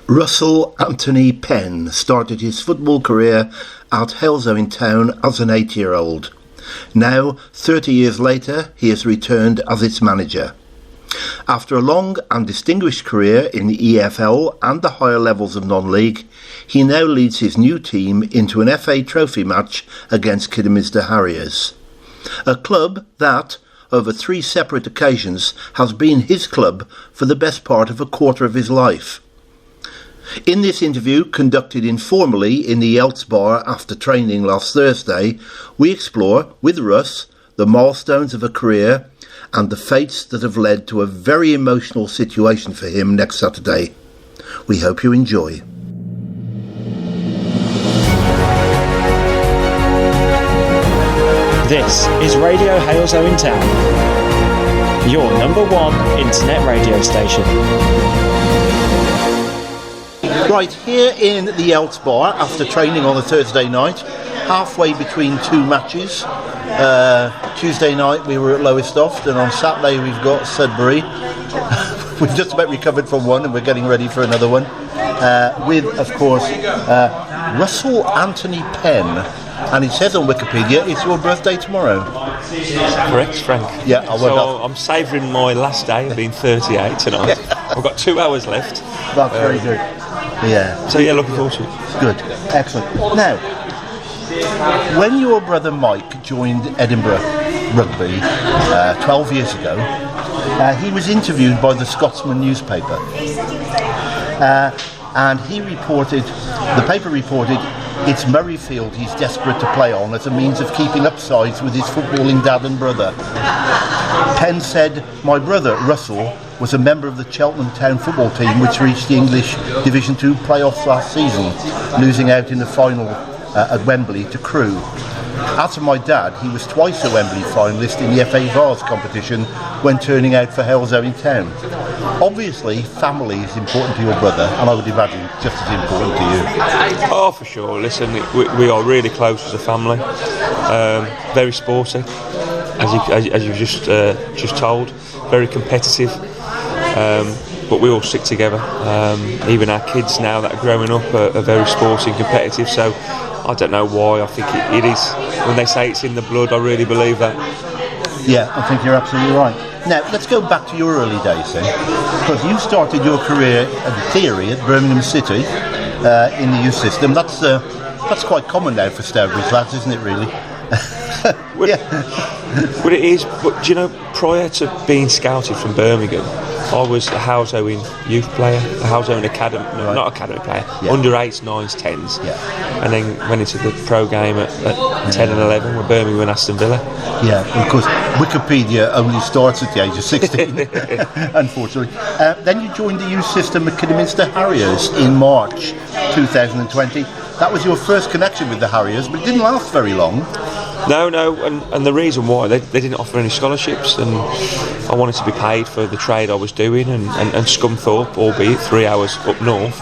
Russell Anthony Penn started his football career at Halesowen Town as an 8-year-old. Now, 30 years later, he has returned as its manager. After a long and distinguished career in the EFL and the higher levels of non-league, he now leads his new team into an FA Trophy match against Kidderminster Harriers. A club that, over 3 separate occasions, has been his club for the best part of a quarter of his life. In this interview, conducted informally in the Elts Bar after training last Thursday, we explore, with Russ, the milestones of a career and the fates that have led to a very emotional situation for him next Saturday. We hope you enjoy. This is Radio Halesowen Town, your number 1 internet radio station. Right, here in the Elts Bar after training on a Thursday night, halfway between 2 matches. Tuesday night we were at Lowestoft, and on Saturday we've got Sudbury. We've just about recovered from one and we're getting ready for another one. With, of course, Russell Anthony Penn. And it says on Wikipedia it's your birthday tomorrow. Correct, Frank. Yeah, I'm savouring my last day of being 38 tonight. I've got 2 hours left. That's very good. Yeah. So yeah, looking forward to it. Good. Excellent. Now, when your brother Mike joined Edinburgh Rugby 12 years ago, he was interviewed by the Scotsman newspaper. And the paper reported, it's Murrayfield he's desperate to play on as a means of keeping up sides with his footballing dad and brother. Penn said, my brother, Russell, was a member of the Cheltenham Town football team which reached the English Division 2 playoffs last season, losing out in the final at Wembley to Crewe. As for my dad, he was twice a Wembley finalist in the FA Vars competition when turning out for Halesowen Town. Obviously, family is important to your brother, and I would imagine just as important to you. Oh, for sure. Listen, we are really close as a family. Very sporty, as you've just told. Very competitive. But we all stick together. Even our kids now that are growing up are very sporty and competitive. So I don't know why. I think it is. When they say it's in the blood, I really believe that. Yeah, I think you're absolutely right. Now, let's go back to your early days then, because you started your career in theory at Birmingham City in the youth system. That's quite common now for Stourbridge lads, isn't it, really? Well, it is, but do you know, prior to being scouted from Birmingham, I was a Halesowen youth player, a Halesowen academy, not academy player, under 8s, 9s, 10s, and then went into the pro game at 10 and 11 with Birmingham and Aston Villa. Yeah, of course, Wikipedia only starts at the age of 16, unfortunately. Then you joined the youth system at Kidderminster Harriers in March 2020. That was your first connection with the Harriers, but it didn't last very long. No, and the reason why, they didn't offer any scholarships, and I wanted to be paid for the trade I was doing, and Scunthorpe, albeit 3 hours up north,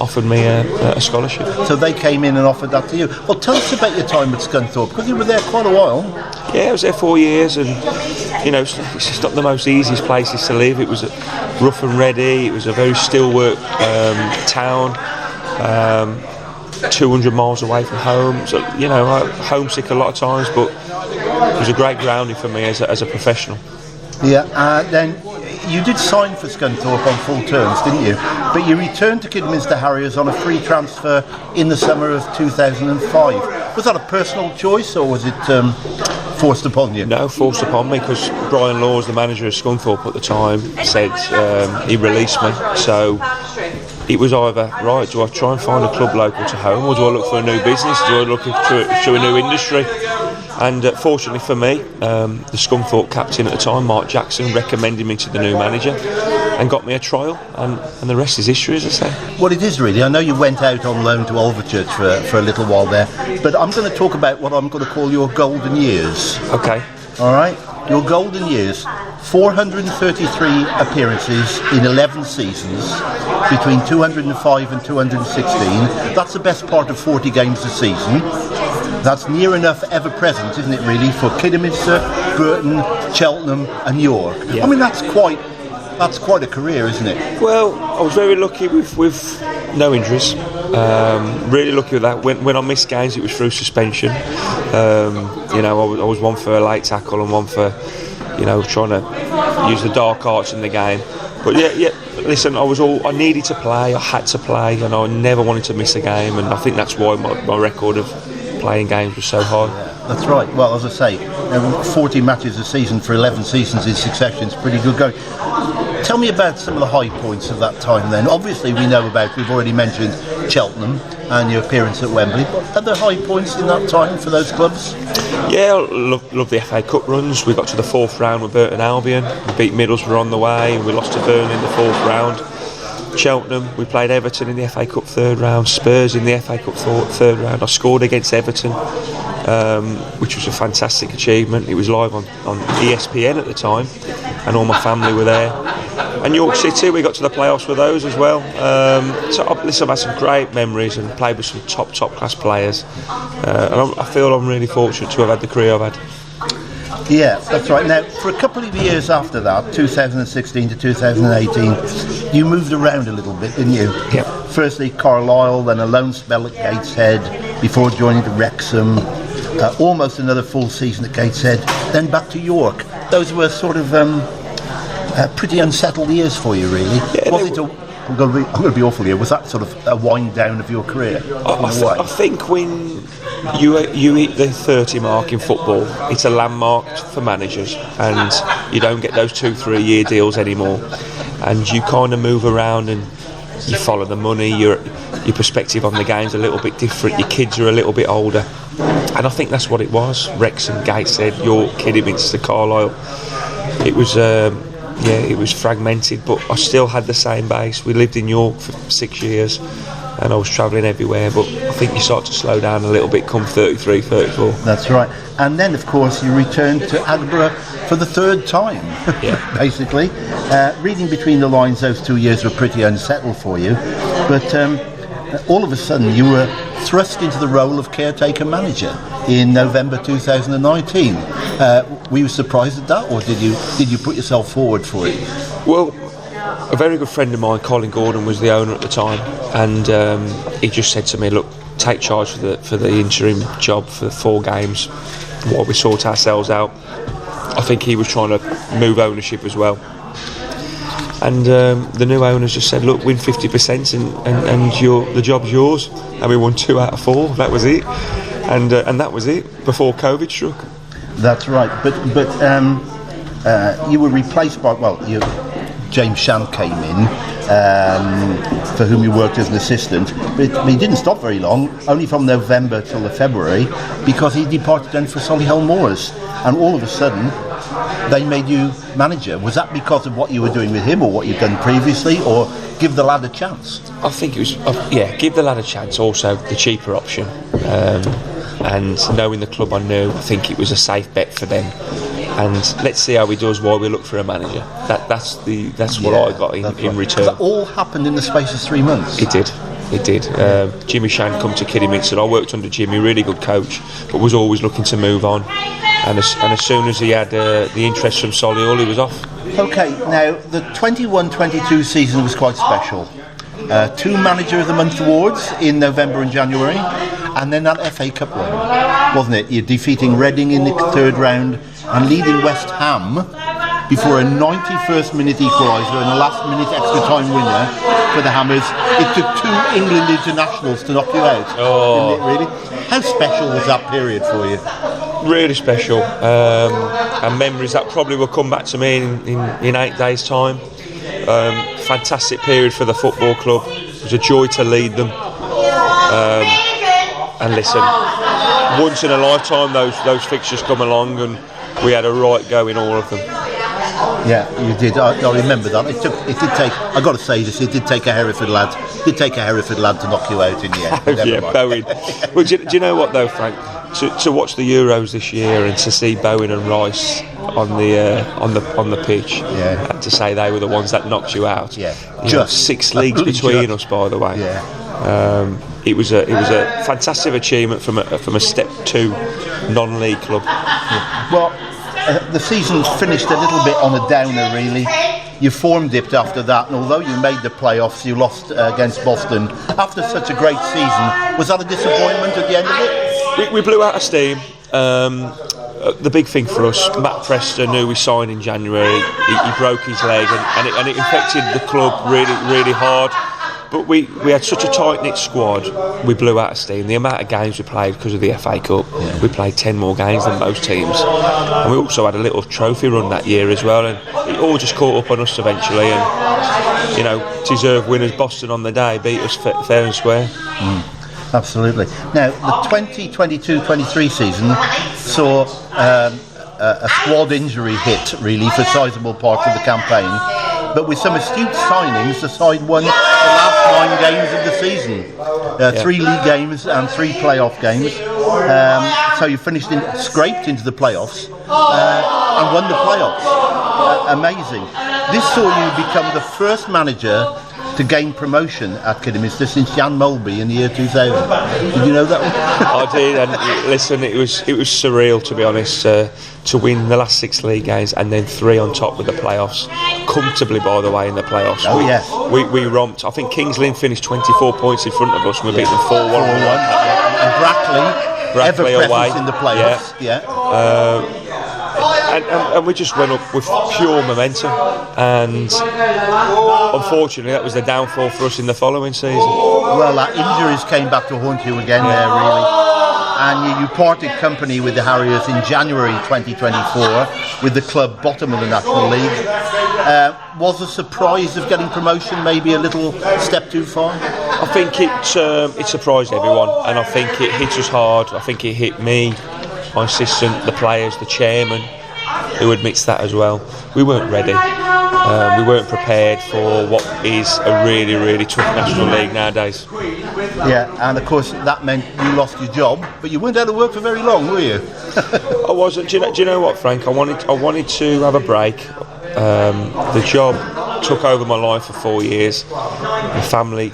offered me a scholarship. So they came in and offered that to you. Well, tell us about your time at Scunthorpe, because you were there quite a while. Yeah, I was there 4 years, and you know, it's just not the most easiest places to live. It was rough and ready. It was a very still work town. 200 miles away from home, so you know, I'm homesick a lot of times, but it was a great grounding for me as a professional. Yeah, then you did sign for Scunthorpe on full terms, didn't you? But you returned to Kidderminster Harriers on a free transfer in the summer of 2005. Was that a personal choice, or was it forced upon you? No, forced upon me, because Brian Laws, the manager of Scunthorpe at the time, said he released me. So it was either, right, do I try and find a club local to home, or do I look for a new business? Do I look to a new industry? And fortunately for me, the Scunthorpe captain at the time, Mark Jackson, recommended me to the new manager and got me a trial, and the rest is history, as I say. Well, it is really. I know you went out on loan to Olverchurch for a little while there, but I'm going to talk about what I'm going to call your golden years. Okay. All right. Your golden years, 433 appearances in 11 seasons, between 205 and 216. That's the best part of 40 games a season. That's near enough ever present, isn't it, really, for Kidderminster, Burton, Cheltenham and York. Yeah. I mean, that's quite That's quite a career, isn't it? Well, I was very lucky with no injuries. Really lucky with that. When I missed games, it was through suspension. I was one for a late tackle and one for, trying to use the dark arts in the game. But yeah. Listen, I needed to play. I had to play, and I never wanted to miss a game. And I think that's why my record of playing games was so high. That's right. Well, as I say, 40 matches a season for 11 seasons in succession is pretty good going. Tell me about some of the high points of that time then. Obviously we've already mentioned Cheltenham and your appearance at Wembley, but are there high points in that time for those clubs? Yeah, love the FA Cup runs. We got to the 4th round with Burton Albion, we beat Middlesbrough on the way, we lost to Burn in the 4th round. Cheltenham, we played Everton in the FA Cup 3rd round, Spurs in the FA Cup 3rd round. I scored against Everton, which was a fantastic achievement. It was live on ESPN at the time, and all my family were there. And York City, we got to the playoffs with those as well. I've had some great memories and played with some top class players. And I feel I'm really fortunate to have had the career I've had. Yeah, that's right. Now, for a couple of years after that, 2016 to 2018, you moved around a little bit, didn't you? Yeah. Firstly, Carlisle, then a loan spell at Gateshead, before joining to Wrexham. Almost another full season at Gateshead, then back to York. Those were sort of pretty unsettled years for you, really. Yeah, I'm going to be awful here. Was that sort of a wind down of your career? I think when you hit the 30 mark in football, it's a landmark for managers, and you don't get those 2-3 year deals anymore, and you kind of move around and you follow the money. Your perspective on the game's a little bit different. Your kids are a little bit older, and I think that's what it was. Wrexham, Gateshead, York, Kidderminster, Carlisle. It was it was fragmented, but I still had the same base. We lived in York for 6 years, and I was travelling everywhere, but I think you start to slow down a little bit come 33, 34. That's right. And then, of course, you returned to Agborough for the 3rd time, basically. Reading between the lines, those 2 years were pretty unsettled for you, but all of a sudden you were thrust into the role of caretaker manager in November 2019. Were you surprised at that, or did you put yourself forward for it? Well, a very good friend of mine, Colin Gordon, was the owner at the time, and he just said to me, look, take charge for the interim job for 4 games while we sort ourselves out. I think he was trying to move ownership as well. And the new owners just said, look, win 50% and the job's yours. And we won 2 out of 4. That was it. And that was it before COVID struck. That's right. But you were replaced by, James Shand came in, for whom you worked as an assistant. But he didn't stop very long, only from November till the February, because he departed then for Solihull Moors. And all of a sudden, they made you manager. Was that because of what you were doing with him, or what you'd done previously, or give the lad a chance? I think it was, give the lad a chance. Also, the cheaper option, and knowing the club I knew, I think it was a safe bet for them. And let's see how he does while we look for a manager. That's what I got in return. That all happened in the space of 3 months. It did. Jimmy Shand come to Kidderminster. I worked under Jimmy, really good coach, but was always looking to move on. And as soon as he had the interest from Solihull, he was off. Okay, now the 21-22 season was quite special. 2 Manager of the Month awards in November and January, and then that FA Cup run, wasn't it? You're defeating Reading in the 3rd round and leading West Ham before a 91st minute equaliser and a last minute extra time winner for the Hammers. It took 2 England internationals to knock you out. Oh, didn't it, really? How special was that period for you? Really special, and memories that probably will come back to me in 8 days' time. Fantastic period for the football club. It was a joy to lead them. And listen, once in a lifetime those fixtures come along, and we had a right go in all of them. Yeah, you did. I remember that. It did take. I got to say this. It did take a Hereford lad. It did take a Hereford lad to knock you out in the end. Yeah, Bowen. Well, do you know what though, Frank? To watch the Euros this year and to see Bowen and Rice on the pitch, and to say they were the ones that knocked you out. Yeah, just 6 leagues between us, by the way. Yeah. It was a fantastic achievement from a Step 2 non-league club. Yeah. Well, the season finished a little bit on a downer, really. your form dipped after that, and although you made the playoffs, you lost against Boston. After such a great season, was that a disappointment at the end of it? We blew out of steam. The big thing for us, Matt Preston, who we signed in January, he broke his leg, and it infected the club really, really hard. But we had such a tight-knit squad, we blew out of steam. The amount of games we played because of the FA Cup, we played 10 more games than most teams. And we also had a little trophy run that year as well, and it all just caught up on us eventually. And, you know, deserved winners, Boston on the day, beat us fair and square. Absolutely. Now, the 2022-23 season saw a squad injury hit, really, for a sizable part of the campaign. But with some astute signings, the side won the last 9 games of the season. 3 league games and 3 playoff games. So you scraped into the playoffs and won the playoffs. Amazing. This saw you become the first manager to gain promotion at Kidderminster since Jan Mulby in the year 2000. Did you know that one? I did, and listen, it was surreal, to be honest, to win the last 6 league games and then 3 on top with the playoffs, comfortably, by the way, in the playoffs. Oh, yes. We romped. I think Kings Lynn finished 24 points in front of us, and we beat them 4-1. And Brackley away in the playoffs. And we just went up with pure momentum, and unfortunately that was the downfall for us in the following season. Well, injuries came back to haunt you again there, really. And you parted company with the Harriers in January 2024 with the club bottom of the National League. Was the surprise of getting promotion maybe a little step too far? I think it surprised everyone, and I think it hit us hard. I think it hit me, my assistant, the players, the chairman, who admits that as well. We weren't ready. We weren't prepared for what is a really, really tough National League nowadays. Yeah, and of course that meant you lost your job, but you weren't out of work for very long, were you? I wasn't. Do you know what, Frank? I wanted to have a break. The job took over my life for 4 years. My family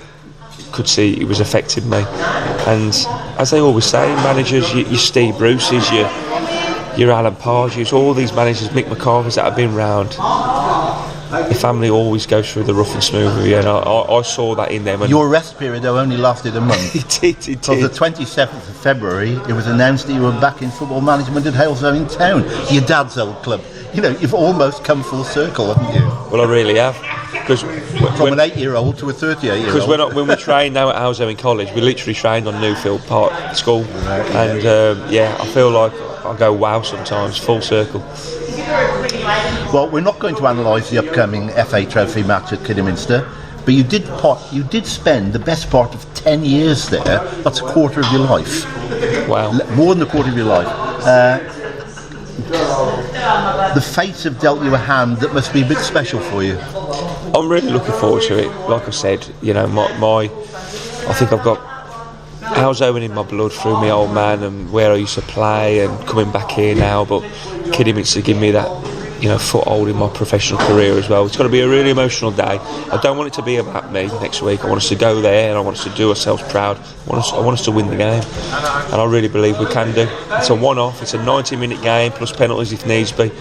could see it was affecting me, and as they always say, managers, you Steve Bruce's, your Alan Pardews, all these managers, Mick McCarthy's that have been round, the family always goes through the rough and smooth with you, and I saw that in them. And your rest period though only lasted a month. It did. On the 27th of February it was announced that you were back in football management at Halesowen Town, your dad's old club. You know, you've almost come full circle, haven't you? Well, I really have. From an 8-year-old to a 38-year-old. Because when we train now at Halesowen College, we literally trained on Newfield Park School. Right, and I feel like I go wow sometimes, full circle. Well, we're not going to analyse the upcoming FA Trophy match at Kidderminster, but you did spend the best part of 10 years there. That's a quarter of your life. Wow. More than a quarter of your life. The fates have dealt you a hand that must be a bit special for you. I'm really looking forward to it. Like I said, you know, I think I've got Halesowen in my blood through my old man and where I used to play and coming back here now, but Kidderminster give me that, you know, foothold in my professional career as well. It's got to be a really emotional day. I don't want it to be about me next week. I want us to go there and I want us to do ourselves proud. I want us to win the game, and I really believe we can do. It's a one-off. It's a 90-minute game plus penalties if needs be.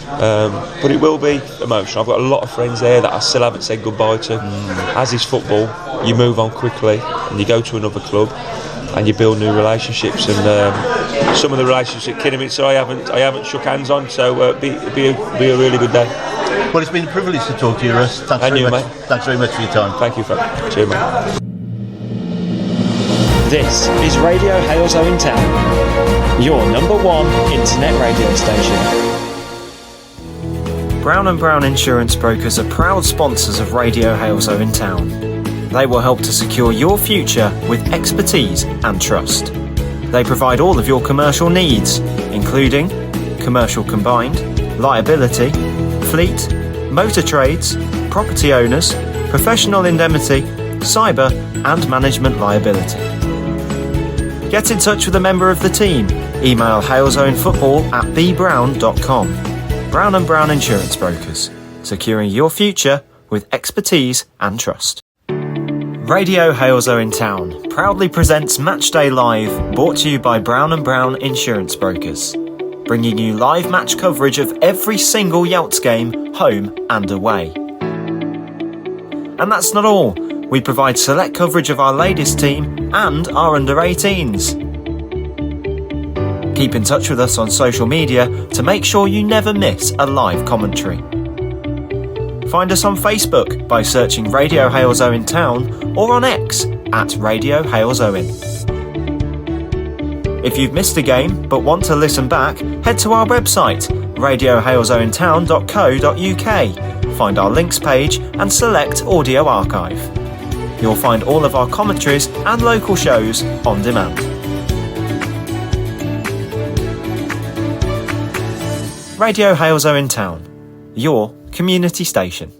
But it will be emotional. I've got a lot of friends there that I still haven't said goodbye to. As is football, you move on quickly and you go to another club and you build new relationships. And some of the relationships at Kidderminster I haven't shook hands on, so it'll be a really good day. Well, it's been a privilege to talk to you, Russ. Thanks very much. Thanks very much for your time. Thank you, Frank. Cheers, mate. This is Radio Halesowen Town, your number 1 internet radio station. Brown & Brown Insurance Brokers are proud sponsors of Radio Halesowen Town. They will help to secure your future with expertise and trust. They provide all of your commercial needs, including commercial combined, liability, fleet, motor trades, property owners, professional indemnity, cyber and management liability. Get in touch with a member of the team. Email halesowenfootball@bbrown.com. Brown & Brown Insurance Brokers, securing your future with expertise and trust. Radio Halesowen Town proudly presents Matchday Live, brought to you by Brown & Brown Insurance Brokers, bringing you live match coverage of every single Yelts game, home and away. And that's not all. We provide select coverage of our ladies team and our under-18s. Keep in touch with us on social media to make sure you never miss a live commentary. Find us on Facebook by searching Radio Halesowen Town or on X at Radio Halesowen. If you've missed a game but want to listen back, head to our website radiohalesowentown.co.uk, find our links page and select Audio Archive. You'll find all of our commentaries and local shows on demand. Radio Halesowen Town, your community station.